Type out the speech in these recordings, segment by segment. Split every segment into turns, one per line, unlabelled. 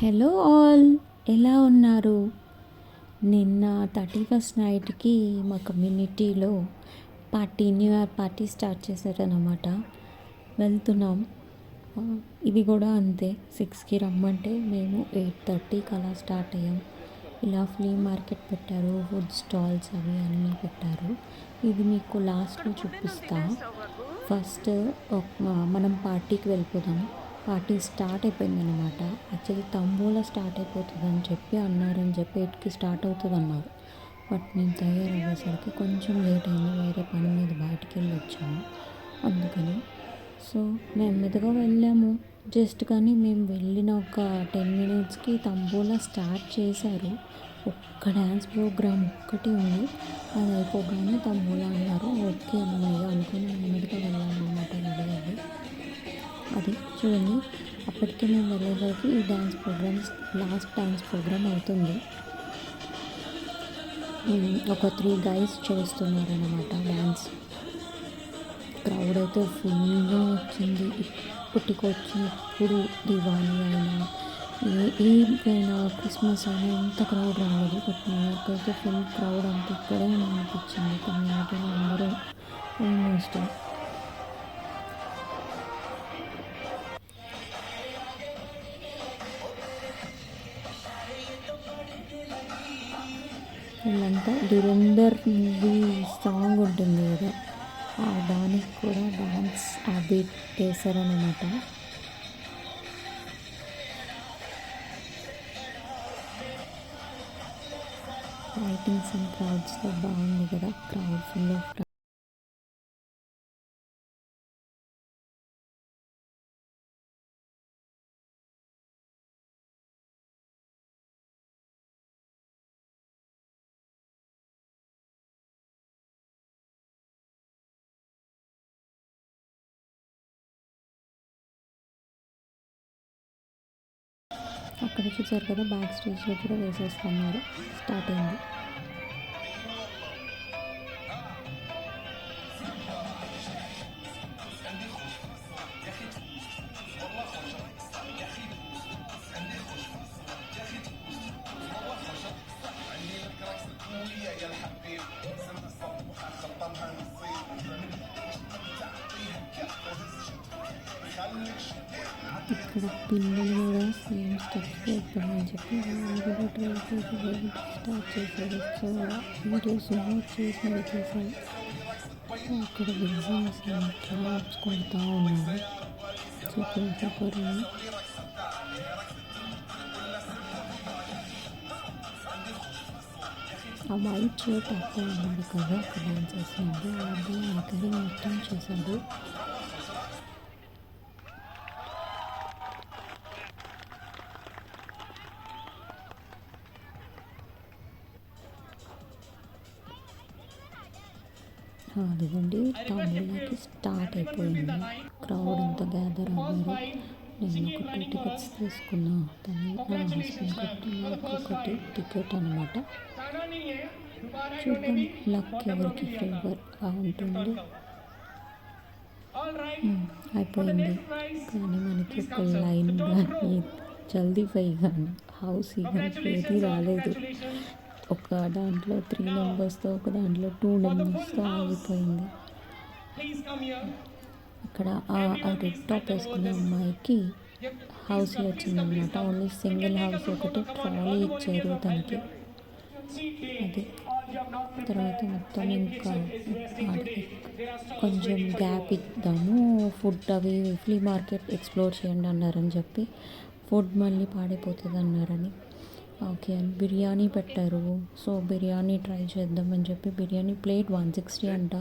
Hello all, ఎలా ఉన్నారు? నిన్న 31st నైట్కి మా కమ్యూనిటీలో న్యూ ఇయర్ పార్టీ స్టార్ట్ చేశారనమాట. వెళ్తున్నాం. ఇది కూడా అంతే, 6కి రమ్మంటే మేము 8:30కి అలా స్టార్ట్ అయ్యాం. ఇలా ఫ్లీ మార్కెట్ పెట్టారు, ఫుడ్ స్టాల్స్ అవి అన్నీ పెట్టారు. ఇది మీకు లాస్ట్లో చూపిస్తా. ఫస్ట్ మనం పార్టీకి వెళ్ళిపోదాం. పార్టీ స్టార్ట్ అయిపోయిందనమాట. యాక్చువల్లీ తంబోలా స్టార్ట్ అయిపోతుంది అని చెప్పి అన్నారని చెప్పి 8కి స్టార్ట్ అవుతుంది అన్నారు. బట్ మేము తయారయ్యేసరికి కొంచెం లేట్ అయింది, వేరే పని మీద బయటికి వెళ్ళి వచ్చాము అందుకని. సో మేము మెదుగా వెళ్ళాము జస్ట్, కానీ మేము వెళ్ళిన ఒక 10 minutesకి తంబోలా స్టార్ట్ చేశారు. ఒక్క డ్యాన్స్ ప్రోగ్రామ్ ఒక్కటి ఉంది, అది అయిపోగానే తంబోలా అన్నారు. ఓకే అన్నయ్య అనుకుని మేము మెదుగా వెళ్ళాలన్నమాట రెడీ అయ్యి. అది చూడండి, అప్పటికే మేము వెళ్ళేసరికి ఈ లాస్ట్ డ్యాన్స్ ప్రోగ్రామ్ అవుతుంది. ఒక 3 guys చేస్తున్నారనమాట డ్యాన్స్. క్రౌడ్ అయితే ఫుల్గా వచ్చింది. ఇప్పటికొచ్చినప్పుడు దివాళీ అయినా ఏదైనా క్రిస్మస్ అయినా ఎంత క్రౌడ్ రాలేదు. బట్ నాకైతే ఫుల్ క్రౌడ్ అంతా ఇక్కడే అనిపించింది. కమ్యూనిటీలో అందరూ ఆల్మోస్ట్. వీళ్ళంతా దురంధర్ మూవీ సాంగ్ ఉంటుంది కదా, దానికి కూడా డాన్స్ బీట్ వేశారనమాట. లైటింగ్స్ అండ్ క్రౌడ్స్తో బాగుంది కదా, క్రౌడ్ ఫుల్ ఆఫ్. అక్కడ చూసారు కదా, బ్యాక్ స్టేజ్లో కూడా వేసేస్తున్నారు. స్టార్ట్ అయింది. ఇక్కడ పిల్లలు కూడా సేమ్ స్టెప్స్ వేద్దామని చెప్పి వాళ్ళు కూడా ట్రై చేసి స్టార్ట్ చేశారు. సో వీడియోస్ చేసినవి చేశారు. అక్కడ బిజినెస్ క్లాప్స్ కొడుతూ ఉన్నారు. Super super. ఆ వైట్ షర్ట్ అబ్బాయి ఉన్నాడు కదా, అక్కడ డాన్స్ చేస్తున్నాడు. ఆ అబ్బాయి ఎంకరేజ్ మొత్తం చేశాడు. అదిగోండి, తంబోలాకి స్టార్ట్ అయిపోయింది. క్రౌడ్ అంతా గ్యాదర్ అవ్వారు. నేను ఒక 2 tickets తీసుకున్నా. దాన్ని నా హస్బెండ్ కొట్టి నాకు ఒకటి టికెట్ అనమాట. చూద్దాం లక్ ఎవరికి ఫేవర్గా ఉంటుంది. అయిపోయింది, కానీ మనకి ఒక లైన్ కానీ జల్దీ పై కానీ హౌస్ ఈవెంట్ ఏది రాలేదు. ఒక దాంట్లో 3 numbers, ఒక దాంట్లో 2 numbers ఆగిపోయింది. ఇక్కడ ఆ రెడ్ టాప్ వేసుకున్న అమ్మాయికి హౌస్ వచ్చిందనమాట. ఓన్లీ సింగిల్ హౌస్ ఒకటి ట్రాలీ ఇచ్చారు తనకి. అది తర్వాత మొత్తం ఇంకా కొంచెం గ్యాప్ ఇద్దాము, ఫుడ్ అవి ఫ్లీ మార్కెట్ ఎక్స్ప్లోర్ చేయండి అన్నారని చెప్పి, ఫుడ్ మళ్ళీ పాడైపోతుంది అన్నారని ఓకే అని బిర్యానీ పెట్టారు. సో బిర్యానీ ట్రై చేద్దామని చెప్పి బిర్యానీ ప్లేట్ 160 అంట.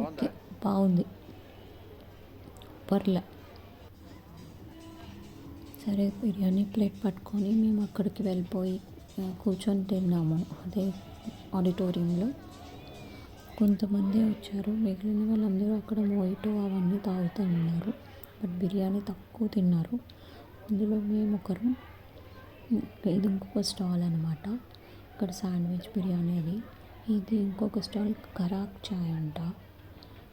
ఓకే, బాగుంది, పర్లే. సరే బిర్యానీ ప్లేట్ పట్టుకొని మేము అక్కడికి వెళ్ళిపోయి కూర్చొని తిన్నాము. అదే ఆడిటోరియంలో. కొంతమంది వచ్చారు, మిగిలిన వాళ్ళందరూ అక్కడ మోయిటో అవన్నీ తాగుతూ ఉన్నారు. బట్ బిర్యానీ తక్కువ తిన్నారు. అందులో మేము ఒకరు. ఇది ఇంకొక స్టాల్ అనమాట. ఇక్కడ శాండ్విచ్ బిర్యానీ అది. ఇది ఇంకొక స్టాల్ కరాక్ చాయ్ అంట.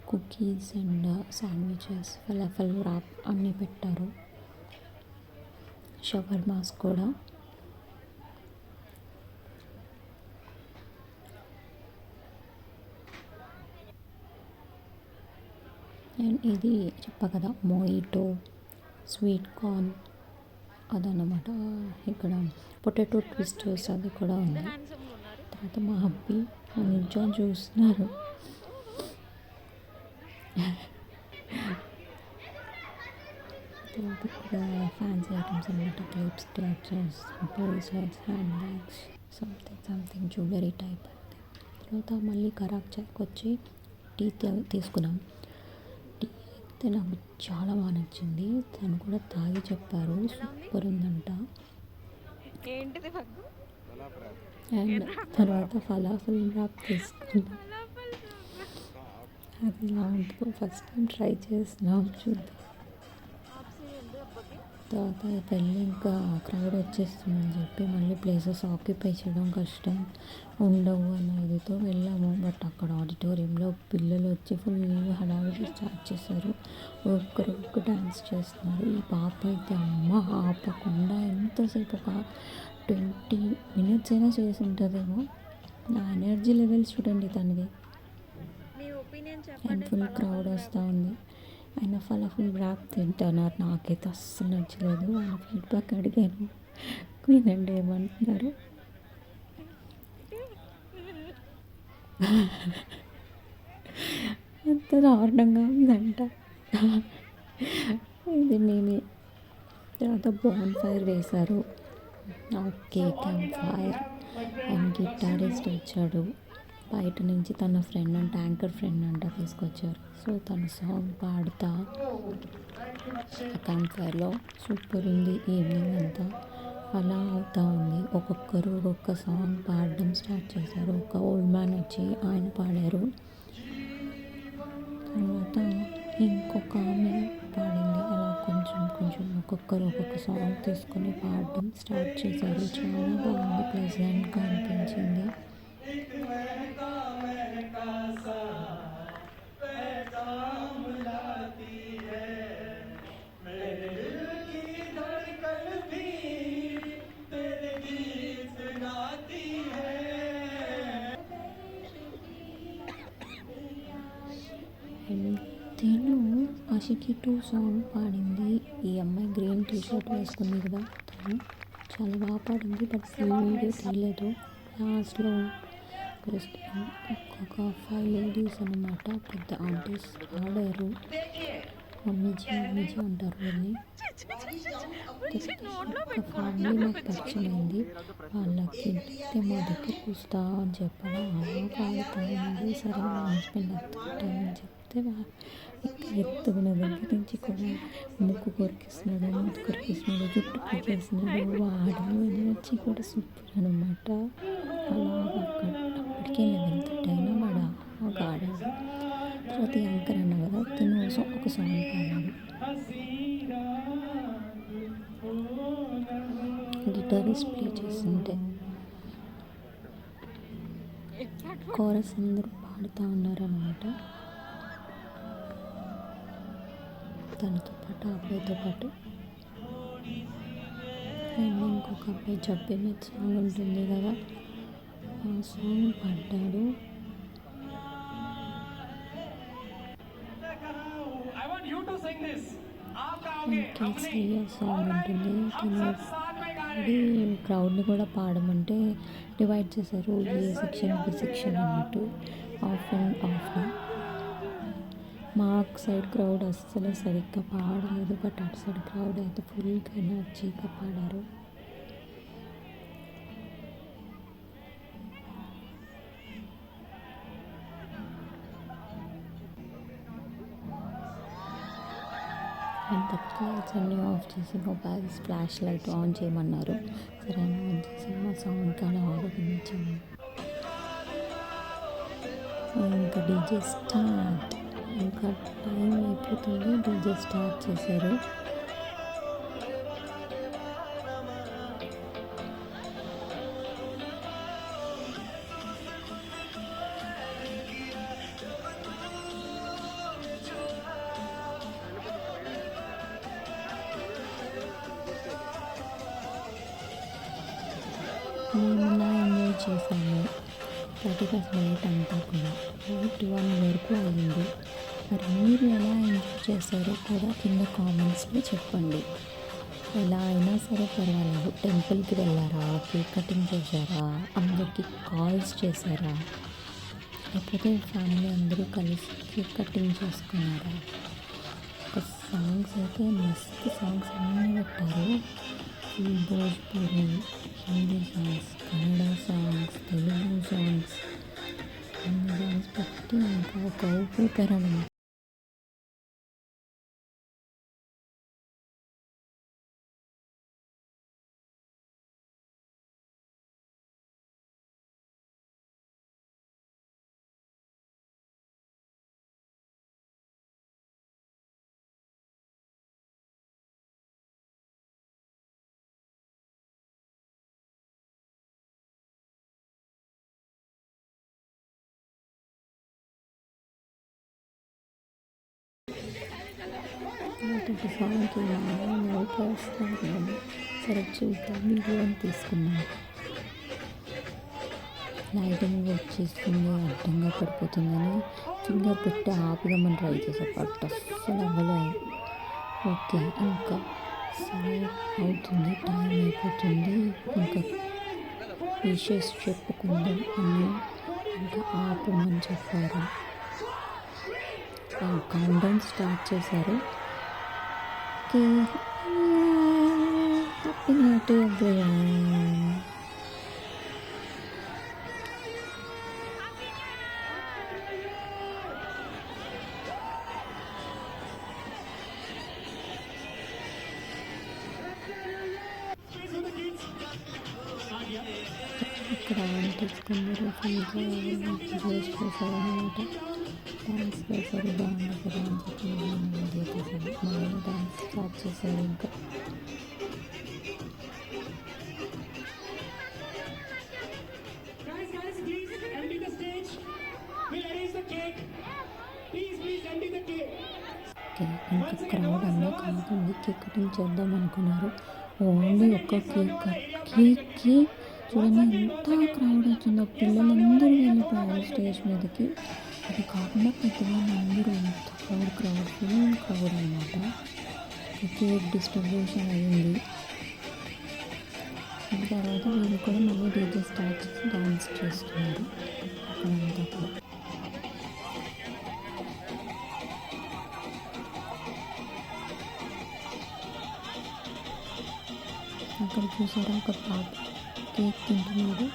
కుకీస్ అండ్ శాండ్విచెస్, ఫలఫల్ ర్యాప్ అన్నీ పెట్టారు. షవర్మాస్ కూడా. అండ్ ఇది చెప్పా కదా మోయిటో, స్వీట్ కార్న్ అదన్నమాట. ఇక్కడ పొటాటో ట్విస్టర్స్ అది కూడా ఉంది. తర్వాత మా హబ్బీ నిల్చొని చూస్తున్నారు. తర్వాత ఇక్కడ ఫ్యాన్సీ ఐటమ్స్ అనమాట. Clips, clutches, bracelets, hand bags, something jewellery type. తర్వాత మళ్ళీ ఖరాబ్ చాయ్కి వచ్చి టీ తీసుకున్నాం. టీ అయితే నాకు చాలా బాగా నచ్చింది. తను కూడా తాగి చెప్పారు సూపర్ ఉందంట. అండ్ తర్వాత ఫలాఫల్ ర్యాప్ తీసుకున్నాం. అది ఎలా ఉంటుందో ఫస్ట్ టైం ట్రై చేస్తున్నాం, చూద్దాం. తర్వాత పెళ్ళి ఇంకా క్రౌడ్ వచ్చేస్తుందని చెప్పి మళ్ళీ ప్లేసెస్ ఆక్యుపై చేయడం కష్టం ఉండవు అన్న ఇదితో వెళ్ళాము. బట్ అక్కడ ఆడిటోరియంలో పిల్లలు వచ్చి ఫుల్ హడావిడి స్టార్ట్ చేశారు. ఒక్క డ్యాన్స్ చేస్తున్నారు. ఈ పాప అయితే అమ్మ ఆపకుండా ఎంతసేపు ఒక 20 minutes అయినా చేసి ఉంటుందేమో. నా ఎనర్జీ లెవెల్స్ చూడండి తనది. అండ్ ఫుల్ క్రౌడ్ వస్తూ ఉంది. ఆయన ఫలాఫల్ ర్యాప్ తింటున్నారు. నాకైతే అస్సలు నచ్చలేదు. ఆయన ఫీడ్బ్యాక్ అడిగాను, వినండి ఏమంటున్నారు. ఎంత దారుణంగా ఉందంట. ఇది మేమే. తర్వాత బాన్ ఫైర్ వేశారు. Okay, camp fire. And guitarist వచ్చాడు బయట నుంచి. తన ఫ్రెండ్ అంట, యాంకర్ ఫ్రెండ్ అంట తీసుకొచ్చారు. సో తను సాంగ్ పాడుతా క్యాంప్ ఫైర్లో సూపర్ ఉంది. ఈవినింగ్ అంతా అలా అవుతూ ఉంది. ఒక్కొక్కరు ఒక్కొక్క సాంగ్ పాడడం స్టార్ట్ చేశారు. ఒక ఓల్డ్ మ్యాన్ వచ్చి ఆయన పాడారు. తర్వాత ఇంకొక ఆమె పాడింది. అలా కొంచెం ఒక్కొక్కరు ఒక్కొక్క సాంగ్ తీసుకొని పాడడం స్టార్ట్ చేశారు. చాలా బాగుంది, ప్లెజెంట్గా అనిపించింది. తను ఆషికి 2 సాంగ్ పాడింది. ఈ అమ్మాయి గ్రీన్ టీషర్ట్ వేసుకుంది కదా, తను చాలా బాగా పాడింది. బట్ ఫుల్ వీడియో తీయలేదు. లాస్ట్లో ఒక 5 లేడీస్ అన్నమాట, పెద్ద ఆంటీస్ పాడారు. మమ్మీజీ అంటారు వీళ్ళని. ఒక ఫ్యామిలీ నాకు పరిచయం అయింది. వాళ్ళకి అయితే మా దగ్గరకు వస్తా అని చెప్పాను. పాడుతానండి, సరే మా హస్బెండ్ వస్తుంటానని చెప్తే ఎత్తుకున్న దగ్గర నుంచి కూడా ముక్కు కొరికిస్తున్నాడు, మూతి కొరికిస్తున్నాడు, జుట్టు కొరికేస్తున్నాడు. వాడు వచ్చి కూడా సూపర్ అనమాట. అలాగా అప్పటికే 11:30 అయినా వాడు ఒక ఆడాడు. తర్వాత యాంకర్ అన్న కదా, తను ఒక సాంగ్ పాడాడు. గిటారిస్ట్ ప్లే చేస్తుంటే కోరస్ అందరూ పాడుతూ ఉన్నారు అన్నమాట. తనతో పాటు అబ్బాయితో పాటు. అండ్ ఇంకొక అబ్బాయి జబ్బే మీద సాంగ్ ఉంటుంది కదా, ఆ సాంగ్ పాడాడు. కేసరియా సాంగ్ ఉంటుంది. అది క్రౌడ్ని కూడా పాడమంటే డివైడ్ చేశారు. ఏ సెక్షన్, బి సెక్షన్ అన్నట్టు, ఆఫ్ అండ్ ఆఫ్లో. మా సైడ్ క్రౌడ్ అస్సలు సరిగ్గా పాడలేదు. బట్ అటు సైడ్ క్రౌడ్ అయితే ఫుల్గా ఎనర్జీగా పాడారు. అండ్ తర్వాత లైట్స్ అన్నీ ఆఫ్ చేసి మొబైల్స్ ఫ్లాష్ లైట్ ఆన్ చేయమన్నారు. సరే ఆన్ చేసి మా సౌండ్ కానీ ఆలోచించాము. ఇంకా డీజే స్టార్ట్. ఇంకా టైం అయిపోతుంది, డీజే స్టార్ట్ చేశారు. మేము ఇలా ఎంజాయ్ చేసాము 31st నైట్ అంతా కూడా. నైట్ 1 వరకు అయింది. మరి మీరు ఎలా ఎంజాయ్ చేశారో కూడా కింద కామెంట్స్లో చెప్పండి. ఎలా అయినా సరే పర్వాలేదు. టెంపుల్కి వెళ్ళారా, కేక్ కటింగ్ చేశారా, అందరికీ కాల్స్ చేశారా, లేకపోతే ఫ్యామిలీ అందరూ కలిసి కేక్ కటింగ్ చేసుకున్నారా? ఒక సాంగ్స్ అయితే మస్తు సాంగ్స్ అన్నీ పెట్టారు. Bhojpuri, Hindi songs, Kannada songs, Telugu songs, అన్ని సాంగ్స్ పెట్టి ఇంకా ఒక ఊపేశారనమాట. ఒక సాంగ్కి ఊపేస్తాను. సరే చూద్దాం వీడియో అని తీసుకున్నాను. లైటింగ్ వచ్చేస్తుంది, అడ్డంగా పడిపోతుందని ఫింగర్ పెట్టి ఆపుదామని ట్రై చేసా, బట్ అస్సలు అవ్వలేదు. ఓకే, ఇంకా సరే అవుతుంది, టైం అయిపోతుంది, ఇంకా విషెస్ చెప్పుకుందాం అని ఇంకా ఆపమని చెప్పారు. కౌంట్ డౌన్ స్టార్ట్ చేశారు. Okay, happy new year to everyone. ఇక్కడ తీసుకున్నారు, ఫుల్గా ఎంజాయ్ చేశారనమాట. డాన్స్ వేశారు, బాగుంది కదా అని చెప్పి ఎంజాయ్ చేశారు. మా ఆయన డాన్స్ స్టార్ట్ చేశారు. ఇంకా ఇంకా క్రౌడ్ అన్నా కాకుండా కేక్ కటింగ్ చేద్దాం అనుకున్నారు. ఓన్లీ ఒక్క కేక్కి చూడండి ఎంత క్రౌడ్ వచ్చిందో. పిల్లలందరూ వెళ్ళిపోయారు స్టేజ్ మీదకి. అది కాకుండా పెద్దవాళ్ళందరూ ఎంత ఫుల్ క్రౌడ్ అనమాట. కేక్ డిస్ట్రిబ్యూషన్ అయ్యింది. తర్వాత వీళ్ళు కూడా మళ్ళీ డీజే స్టార్ట్ చేసి డాన్స్ చేస్తున్నారు అక్కడంతా కూడా. అక్కడ చూసారా ఒక పాప కేక్ తింటున్నాడు.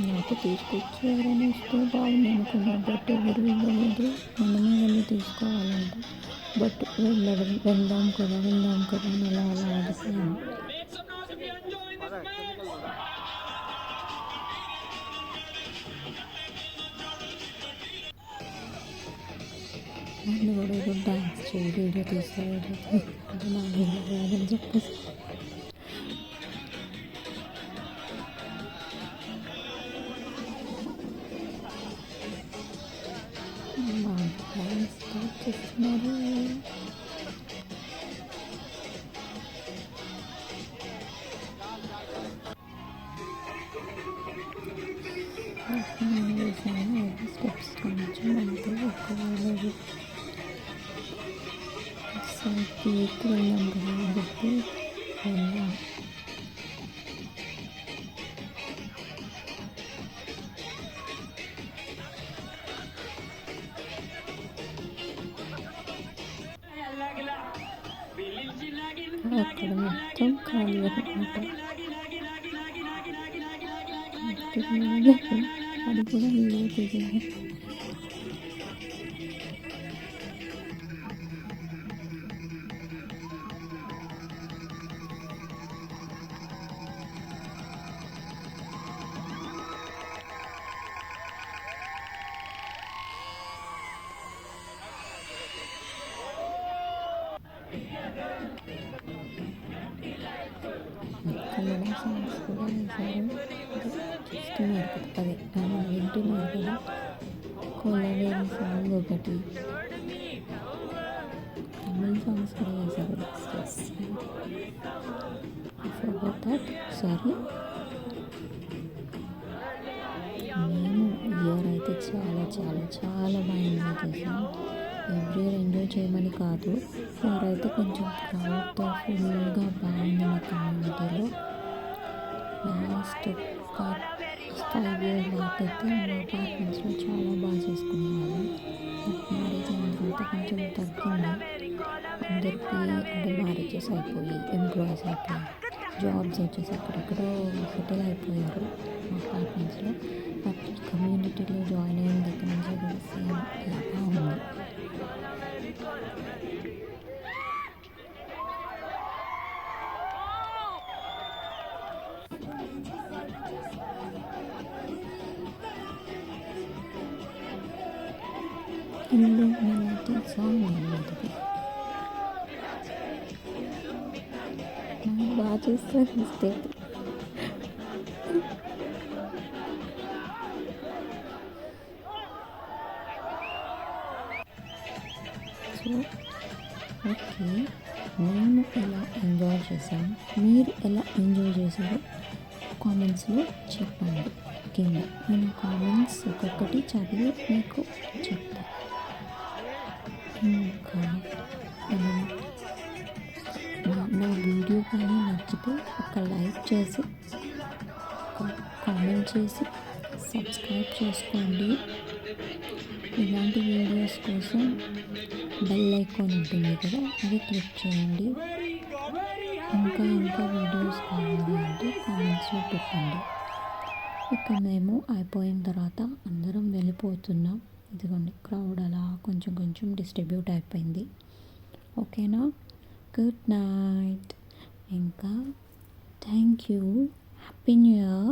నాకు తీసుకొచ్చి ఎవరైనా ఇస్తే బాగుంది అనుకున్నా, బట్ ఎవరు ఇవ్వలేదు. మనమే వెళ్ళి తీసుకోవాలంట. బట్ వెళ్దాం కదా అని అలా ఆడిపోయాను. నన్ను కూడా ఏదో డాన్స్ చేయి, వీడియో తీస్తాడు, నా వీడియో రాదని చెప్పేసి డాన్స్ స్టార్ట్ చేస్తున్నారు. వేసాను స్టెప్స్ కొంచెం అంతే ఎక్కువ. కేక్ వెళ్ళాం కదా అని చెప్పి వెళ్ళాం. అక్కడ మొత్తం ఖాళీ అనమాట. అది కూడా వీడియో తీసేది. కన్నడ సాంగ్స్ కూడా వేశారు. చూస్తున్నారు కదా, అదే వింటున్నారు కదా. కొలవేరి సాంగ్ ఒకటి, తమిళ సాంగ్స్ కూడా వేశారు. సారీ చాలా చాలా చాలా బాగా ఎంజాయ్ చేసాం. ఎవ్రీ ఇయర్ ఎంజాయ్ చేయమని కాదు, ఎవరైతే కొంచెం క్రౌడ్తో ఫుల్గా బాగుంది మా కమ్యూనిటీలో. లాస్ట్ ఒక 5 ఇయర్స్ బ్యాక్ అయితే మా అపార్ట్మెంట్స్లో చాలా బాగా చేసుకునేవాళ్ళు. బట్ మ్యారేజ్ అయిన తర్వాత కొంచెం తగ్గింది. అందరికీ అంటే మ్యారేజెస్ అయిపోయి, ఎంప్లాయీస్ అయిపోయి, జాబ్స్ వచ్చేసి ఎక్కడెక్కడో సెటిల్ అయిపోయారు మా అపార్ట్మెంట్స్లో. బట్ కమ్యూనిటీలో జాయిన్ అయిన దగ్గర నుంచి కూడా సేమ్ ఇలా బాగుంది. ఇల్లు నేనైతే సాంగ్ అది బాగా చేస్తారు మిస్టేక్. సో ఓకే, మేము ఎలా ఎంజాయ్ చేసాం, మీరు ఎలా ఎంజాయ్ చేశారో కామెంట్స్లో చెప్పండి. కింద నేను కామెంట్స్ ఒక్కొక్కటి చదివి మీకు చెప్తాను. ఇంకా నా వీడియో కానీ నచ్చితే ఒక లైక్ చేసి, ఒక కామెంట్ చేసి, సబ్స్క్రైబ్ చేసుకోండి. ఇలాంటి వీడియోస్ కోసం బెల్ ఐకాన్ ఉంటుంది కదా, అది క్లిక్ చేయండి. ఇంకా వీడియోస్ కావాలి అంటే కామెంట్స్లో పెట్టండి. ఇక మేము అయిపోయిన తర్వాత అందరం వెళ్ళిపోతున్నాం. ఇదిగోండి క్రౌడ్ అలా కొంచెం కొంచెం డిస్ట్రిబ్యూట్ అయిపోయింది. ఓకేనా, గుడ్ నైట్. ఇంకా thank you, happy new year.